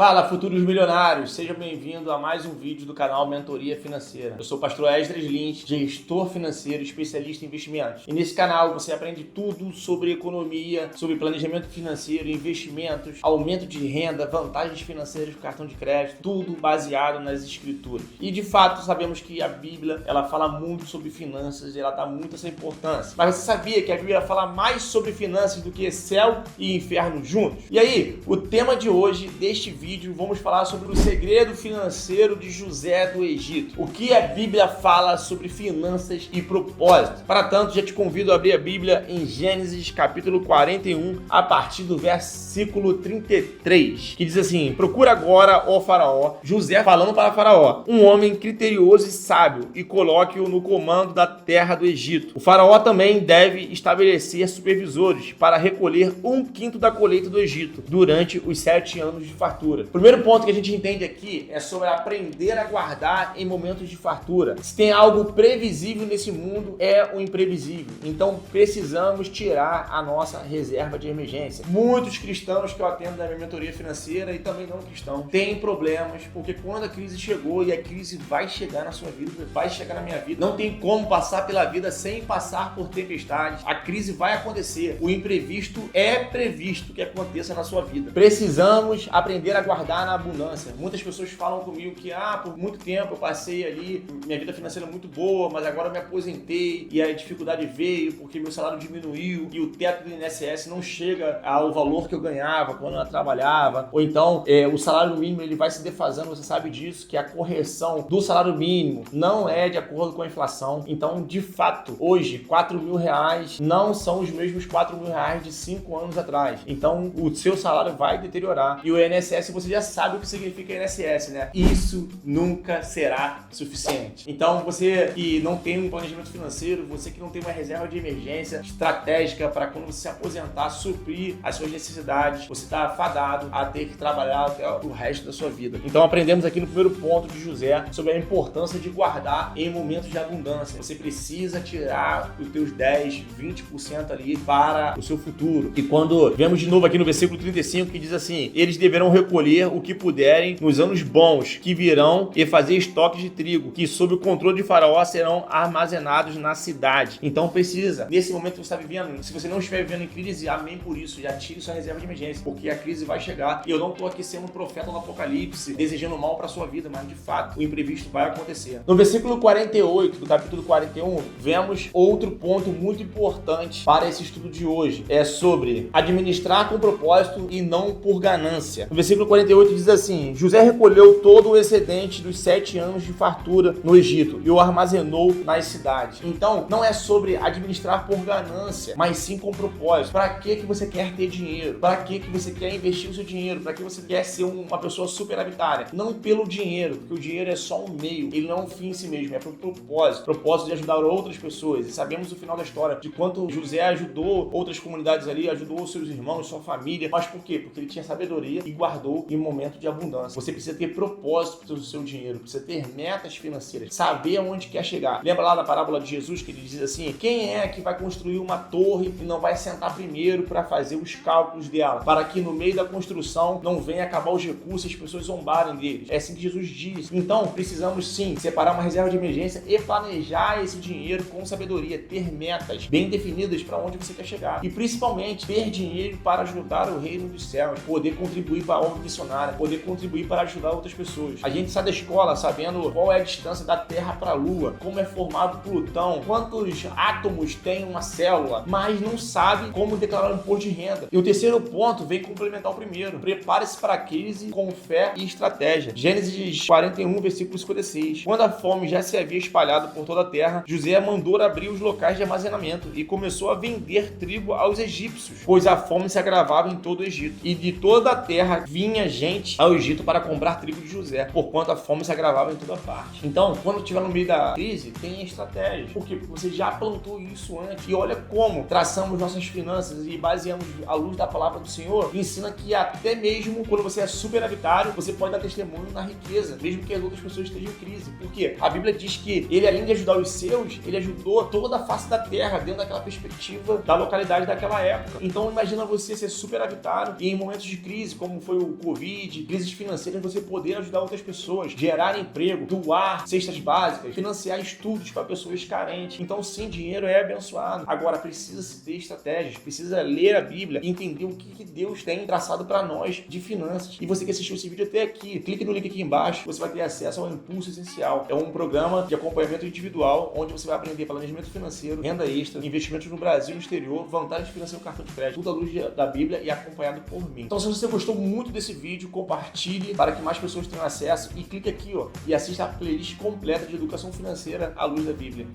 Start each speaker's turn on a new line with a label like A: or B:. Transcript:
A: Fala, futuros milionários! Seja bem-vindo a mais um vídeo do canal Mentoria Financeira. Eu sou o pastor Esdras Lins, gestor financeiro, especialista em investimentos. E nesse canal você aprende tudo sobre economia, sobre planejamento financeiro, investimentos, aumento de renda, vantagens financeiras do cartão de crédito, tudo baseado nas escrituras. E de fato sabemos que a Bíblia, ela fala muito sobre finanças e ela dá muito essa importância. Mas você sabia que a Bíblia fala mais sobre finanças do que céu e inferno juntos? E aí, o tema de hoje, deste vídeo, vamos falar sobre o segredo financeiro de José do Egito. O que a Bíblia fala sobre finanças e propósito. Para tanto, já te convido a abrir a Bíblia em Gênesis capítulo 41, a partir do versículo 33, que diz assim: procura agora, ó faraó, José falando para faraó, um homem criterioso e sábio, e coloque-o no comando da terra do Egito. O faraó também deve estabelecer supervisores para recolher 1/5 da colheita do Egito durante os 7 anos de fartura. O primeiro ponto que a gente entende aqui é sobre aprender a guardar em momentos de fartura. Se tem algo previsível nesse mundo, é o imprevisível. Então precisamos tirar a nossa reserva de emergência. Muitos cristãos que eu atendo na minha mentoria financeira e também não cristãos têm problemas, porque quando a crise chegou, e a crise vai chegar na sua vida, vai chegar na minha vida, não tem como passar pela vida sem passar por tempestades. A crise vai acontecer. O imprevisto é previsto que aconteça na sua vida. Precisamos aprender a guardar na abundância. Muitas pessoas falam comigo que por muito tempo eu passei ali, minha vida financeira é muito boa, mas agora eu me aposentei e a dificuldade veio porque meu salário diminuiu e o teto do INSS não chega ao valor que eu ganhava quando eu trabalhava. Ou então o salário mínimo ele vai se defasando, você sabe disso, que a correção do salário mínimo não é de acordo com a inflação. Então, de fato, hoje, R$4.000 não são os mesmos R$4.000 de 5 anos atrás. Então, o seu salário vai deteriorar. E o INSS, você já sabe o que significa INSS, né? Isso nunca será suficiente. Então, você que não tem um planejamento financeiro, você que não tem uma reserva de emergência estratégica para quando você se aposentar, suprir as suas necessidades, você está fadado a ter que trabalhar até o resto da sua vida. Então, aprendemos aqui no primeiro ponto de José sobre a importância de guardar em momentos de abundância. Você precisa tirar os teus 10, 20% ali para o seu futuro. E quando vemos de novo aqui no versículo 35, que diz assim: eles deverão recolher o que puderem nos anos bons que virão e fazer estoques de trigo, que sob o controle de Faraó serão armazenados na cidade. Então precisa, nesse momento que você está vivendo, se você não estiver vivendo em crise, amém por isso, já tire sua reserva de emergência, porque a crise vai chegar. E eu não estou aqui sendo um profeta do apocalipse, desejando mal para sua vida, mas de fato o imprevisto vai acontecer. No versículo 48 do capítulo 41, vemos outro ponto muito importante para esse estudo de hoje. É sobre administrar com propósito e não por ganância. No versículo 48 diz assim: José recolheu todo o excedente dos 7 anos de fartura no Egito e o armazenou nas cidades. Então, não é sobre administrar por ganância, mas sim com propósito. Para que você quer ter dinheiro? Para que você quer investir o seu dinheiro? Para que você quer ser uma pessoa superavitária? Não pelo dinheiro, porque o dinheiro é só um meio, ele não é um fim em si mesmo, é para o propósito de ajudar outras pessoas. E sabemos o final da história, de quanto José ajudou outras comunidades ali, ajudou seus irmãos, sua família. Mas por quê? Porque ele tinha sabedoria e guardou em um momento de abundância. Você precisa ter propósito para o seu dinheiro, precisa ter metas financeiras, saber aonde quer chegar. Lembra lá da parábola de Jesus que ele diz assim: quem é que vai construir uma torre e não vai sentar primeiro para fazer os cálculos dela, para que no meio da construção não venha acabar os recursos e as pessoas zombarem deles? É assim que Jesus diz. Então precisamos sim separar uma reserva de emergência e planejar esse dinheiro com sabedoria, ter metas bem definidas para onde você quer chegar e principalmente ter dinheiro para ajudar o reino dos céus, poder contribuir para a obra missionária, poder contribuir para ajudar outras pessoas. A gente sai da escola sabendo qual é a distância da Terra para a Lua, como é formado Plutão, quantos átomos tem uma célula, mas não sabe como declarar um imposto de renda. E o terceiro ponto vem complementar o primeiro: prepare-se para a crise com fé e estratégia. Gênesis 41, versículo 56. Quando a fome já se havia espalhado por toda a terra, José mandou abrir os locais de armazenamento e começou a vender trigo aos egípcios, pois a fome se agravava em todo o Egito. E de toda a terra vinha gente ao Egito para comprar trigo de José, porquanto a fome se agravava em toda parte. Então, quando estiver no meio da crise, tenha estratégia. Por quê? Porque você já plantou isso antes. E olha como traçamos nossas finanças e baseamos à luz da palavra do Senhor, ensina que até mesmo quando você é superavitário, você pode dar testemunho na riqueza, mesmo que as outras pessoas estejam em crise. Por quê? A Bíblia diz que ele, além de ajudar os seus, ele ajudou toda a face da terra, dentro daquela perspectiva da localidade daquela época. Então imagina você ser superavitário e em momentos de crise, como foi o Covid, crises financeiras, você poder ajudar outras pessoas, gerar emprego, doar cestas básicas, financiar estudos para pessoas carentes. Então, sim, dinheiro é abençoado. Agora, precisa se ter estratégias, precisa ler a Bíblia e entender o que Deus tem traçado para nós de finanças. E você que assistiu esse vídeo até aqui, clique no link aqui embaixo, você vai ter acesso ao Impulso Essencial. É um programa de acompanhamento individual, onde você vai aprender planejamento financeiro, renda extra, investimentos no Brasil e no exterior, vantagens financeiras no cartão de crédito, tudo à luz da Bíblia e acompanhado por mim. Então, se você gostou muito desse vídeo, compartilhe para que mais pessoas tenham acesso e clique aqui, ó, e assista a playlist completa de educação financeira à luz da Bíblia.